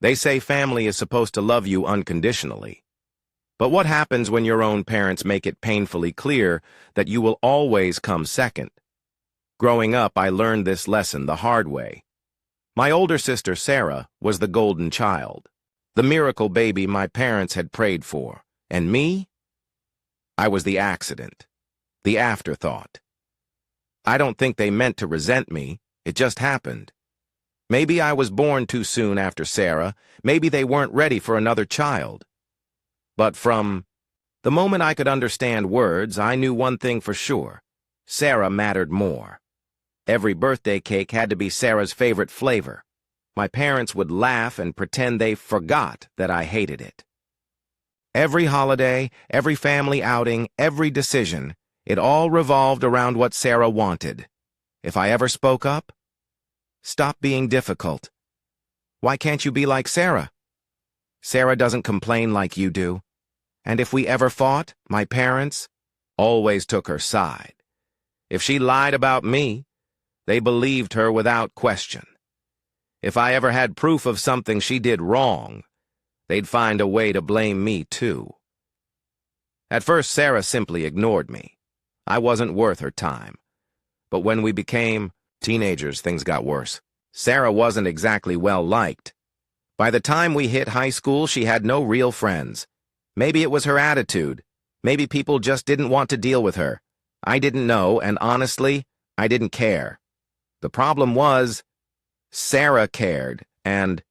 They say family is supposed to love you unconditionally. But what happens when your own parents make it painfully clear that you will always come second? Growing up, I learned this lesson the hard way. My older sister, Sarah, was the golden child, the miracle baby my parents had prayed for. And me? I was the accident, the afterthought. I don't think they meant to resent me. It just happened. Maybe I was born too soon after Sarah. Maybe they weren't ready for another child. But from the moment I could understand words, I knew one thing for sure. Sarah mattered more. Every birthday cake had to be Sarah's favorite flavor. My parents would laugh and pretend they forgot that I hated it. Every holiday, every family outing, every decision, it all revolved around what Sarah wanted. If I ever spoke up, "Stop being difficult. Why can't you be like Sarah? Sarah doesn't complain like you do." And if we ever fought, my parents always took her side. If she lied about me, they believed her without question. If I ever had proof of something she did wrong, they'd find a way to blame me too. At first, Sarah simply ignored me. I wasn't worth her time. But when we became teenagers, things got worse. Sarah wasn't exactly well-liked. By the time we hit high school, she had no real friends. Maybe it was her attitude. Maybe people just didn't want to deal with her. I didn't know, and honestly, I didn't care. The problem was, Sarah cared, and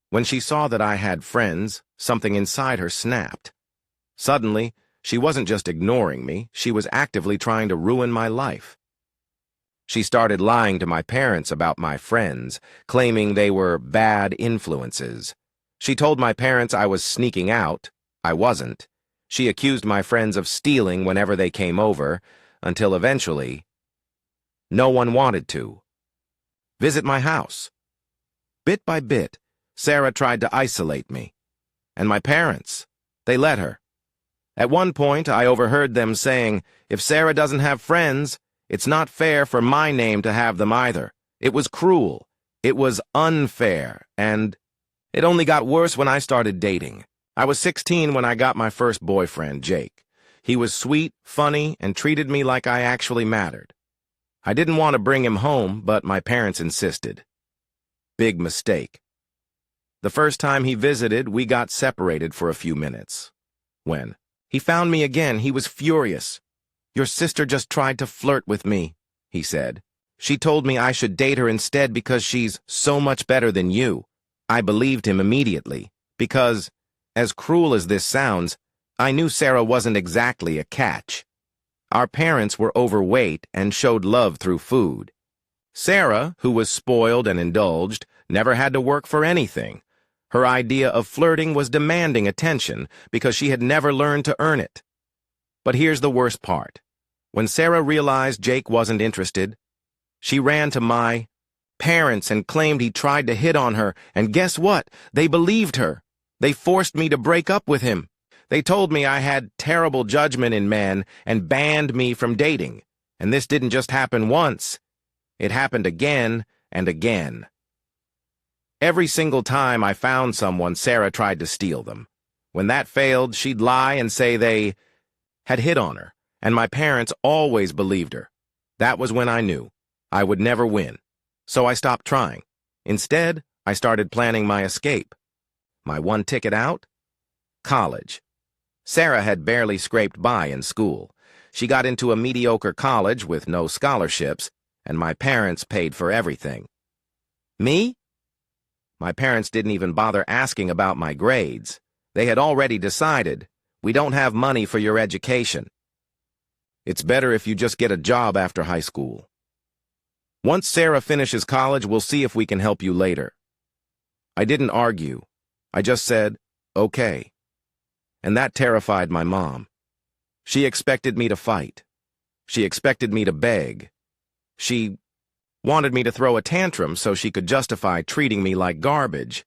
when she saw that I had friends, something inside her snapped. Suddenly, she wasn't just ignoring me, she was actively trying to ruin my life. She started lying to my parents about my friends, claiming they were bad influences. She told my parents I was sneaking out. I wasn't. She accused my friends of stealing whenever they came over, until eventually, no one wanted to visit my house. Bit by bit, Sarah tried to isolate me. And my parents, they let her. At one point, I overheard them saying, "If Sarah doesn't have friends, it's not fair for my name to have them either." It was cruel. It was unfair. And it only got worse when I started dating. I was 16 when I got my first boyfriend, Jake. He was sweet, funny, and treated me like I actually mattered. I didn't want to bring him home, but my parents insisted. Big mistake. The first time he visited, we got separated for a few minutes. When he found me again, he was furious. "Your sister just tried to flirt with me," he said. "She told me I should date her instead because she's so much better than you." I believed him immediately, because, as cruel as this sounds, I knew Sarah wasn't exactly a catch. Our parents were overweight and showed love through food. Sarah, who was spoiled and indulged, never had to work for anything. Her idea of flirting was demanding attention because she had never learned to earn it. But here's the worst part. When Sarah realized Jake wasn't interested, she ran to my parents and claimed he tried to hit on her, and guess what? They believed her. They forced me to break up with him. They told me I had terrible judgment in men and banned me from dating. And this didn't just happen once. It happened again and again. Every single time I found someone, Sarah tried to steal them. When that failed, she'd lie and say they had hit on her, and my parents always believed her. That was when I knew I would never win. So I stopped trying. Instead, I started planning my escape. My one ticket out? College. Sarah had barely scraped by in school. She got into a mediocre college with no scholarships, and my parents paid for everything. Me? My parents didn't even bother asking about my grades. They had already decided, "We don't have money for your education. It's better if you just get a job after high school. Once Sarah finishes college, we'll see if we can help you later." I didn't argue. I just said, "Okay." And that terrified my mom. She expected me to fight. She expected me to beg. She wanted me to throw a tantrum so she could justify treating me like garbage.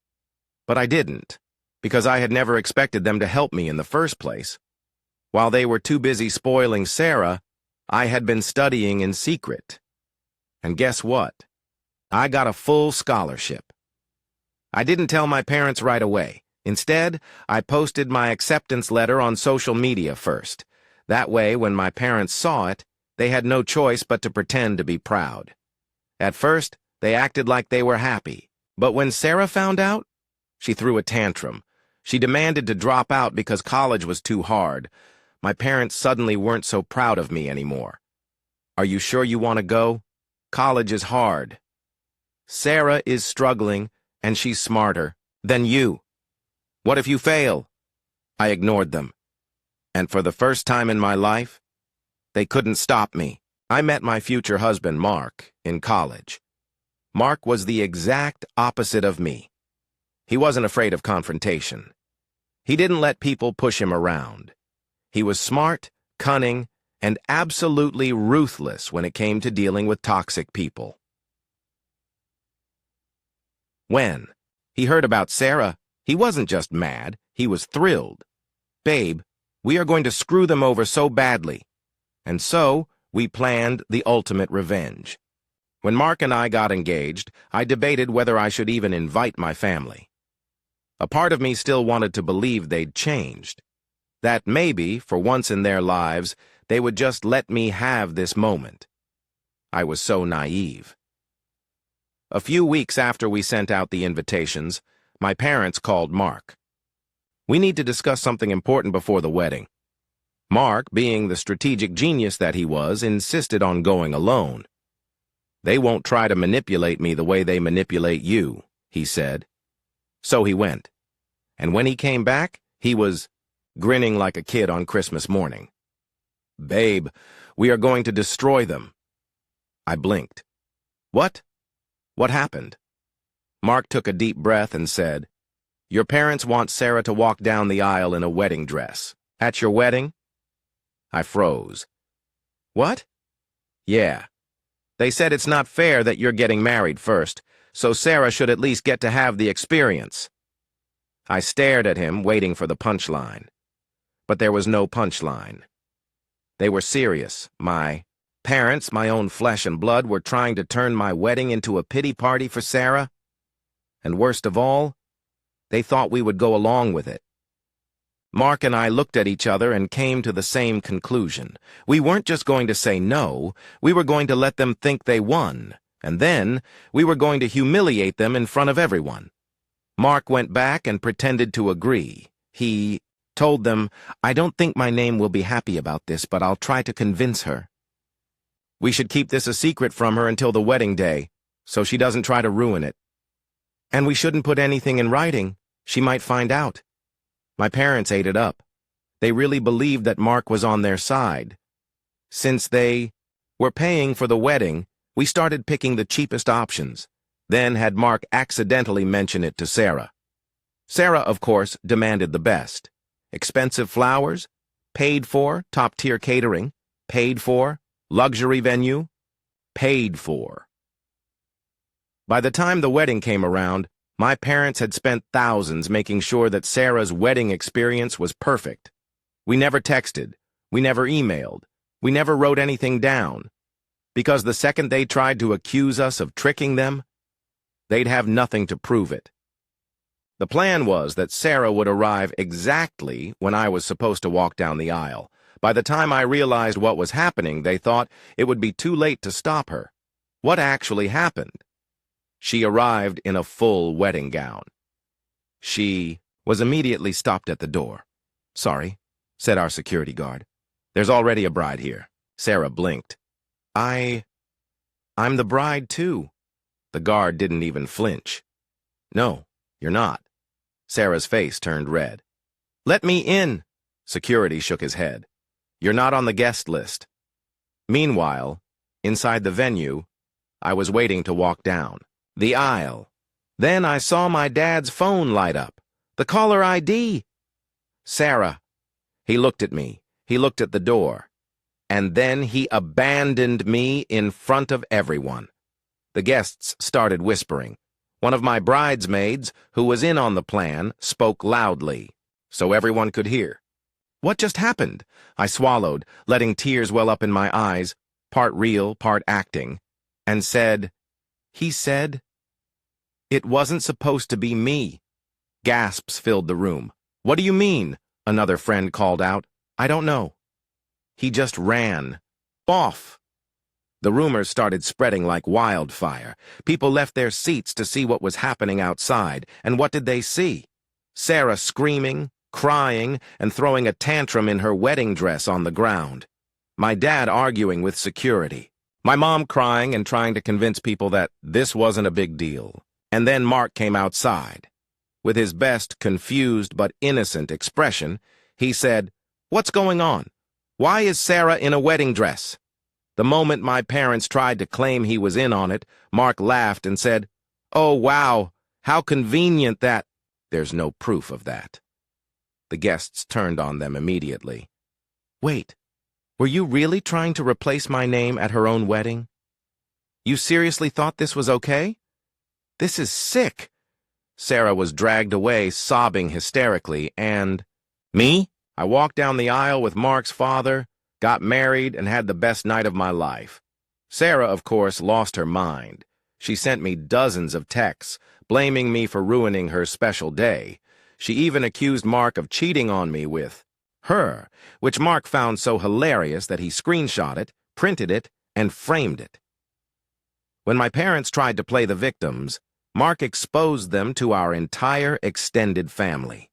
But I didn't, because I had never expected them to help me in the first place. While they were too busy spoiling Sarah, I had been studying in secret. And guess what? I got a full scholarship. I didn't tell my parents right away. Instead, I posted my acceptance letter on social media first. That way, when my parents saw it, they had no choice but to pretend to be proud. At first, they acted like they were happy. But when Sarah found out, she threw a tantrum. She demanded to drop out because college was too hard. My parents suddenly weren't so proud of me anymore. Are you sure you want to go? College is hard. Sarah is struggling, and she's smarter than you. What if you fail? I ignored them. And for the first time in my life, they couldn't stop me. I met my future husband, Mark, in college. Mark was the exact opposite of me. He wasn't afraid of confrontation. He didn't let people push him around. He was smart, cunning, and absolutely ruthless when it came to dealing with toxic people. When he heard about Sarah, he wasn't just mad, he was thrilled. Babe, we are going to screw them over so badly. And so, we planned the ultimate revenge. When Mark and I got engaged, I debated whether I should even invite my family. A part of me still wanted to believe they'd changed. That maybe, for once in their lives, they would just let me have this moment. I was so naive. A few weeks after we sent out the invitations, my parents called Mark. We need to discuss something important before the wedding. Mark, being the strategic genius that he was, insisted on going alone. They won't try to manipulate me the way they manipulate you, he said. So he went. And when he came back, he was grinning like a kid on Christmas morning. Babe, we are going to destroy them. I blinked. What? What happened? Mark took a deep breath and said, Your parents want Sarah to walk down the aisle in a wedding dress. At your wedding? I froze. What? Yeah. They said it's not fair that you're getting married first, so Sarah should at least get to have the experience. I stared at him, waiting for the punchline. But there was no punchline. They were serious. My parents, my own flesh and blood, were trying to turn my wedding into a pity party for Sarah. And worst of all, they thought we would go along with it. Mark and I looked at each other and came to the same conclusion. We weren't just going to say no, we were going to let them think they won, and then we were going to humiliate them in front of everyone. Mark went back and pretended to agree. He told them, I don't think my name will be happy about this, but I'll try to convince her. We should keep this a secret from her until the wedding day, so she doesn't try to ruin it. And we shouldn't put anything in writing. She might find out. My parents ate it up. They really believed that Mark was on their side. Since they were paying for the wedding, we started picking the cheapest options, then had Mark accidentally mention it to Sarah. Sarah, of course, demanded the best. Expensive flowers, paid for, top-tier catering, paid for, luxury venue, paid for. By the time the wedding came around, my parents had spent thousands making sure that Sarah's wedding experience was perfect. We never texted, we never emailed, we never wrote anything down, because the second they tried to accuse us of tricking them, they'd have nothing to prove it. The plan was that Sarah would arrive exactly when I was supposed to walk down the aisle. By the time I realized what was happening, they thought it would be too late to stop her. What actually happened? She arrived in a full wedding gown. She was immediately stopped at the door. Sorry, said our security guard. There's already a bride here. Sarah blinked. I'm the bride, too. The guard didn't even flinch. No, you're not. Sarah's face turned red. Let me in. Security shook his head. You're not on the guest list. Meanwhile, inside the venue, I was waiting to walk down the aisle. Then I saw my dad's phone light up. The caller ID. Sarah. He looked at me. He looked at the door. And then he abandoned me in front of everyone. The guests started whispering. One of my bridesmaids, who was in on the plan, spoke loudly, so everyone could hear. What just happened? I swallowed, letting tears well up in my eyes, part real, part acting, and said, He said, It wasn't supposed to be me. Gasps filled the room. What do you mean? Another friend called out. I don't know. He just ran. Off. The rumors started spreading like wildfire. People left their seats to see what was happening outside, and what did they see? Sarah screaming, crying, and throwing a tantrum in her wedding dress on the ground. My dad arguing with security. My mom crying and trying to convince people that this wasn't a big deal. And then Mark came outside. With his best confused but innocent expression, he said, "What's going on? Why is Sarah in a wedding dress?" The moment my parents tried to claim he was in on it, Mark laughed and said, "Oh, wow, how convenient that—" There's no proof of that. The guests turned on them immediately. Wait, were you really trying to replace my name at her own wedding? You seriously thought this was okay? This is sick. Sarah was dragged away, sobbing hysterically, and... Me? I walked down the aisle with Mark's father, got married, and had the best night of my life. Sarah, of course, lost her mind. She sent me dozens of texts, blaming me for ruining her special day. She even accused Mark of cheating on me with her, which Mark found so hilarious that he screenshot it, printed it, and framed it. When my parents tried to play the victims, Mark exposed them to our entire extended family.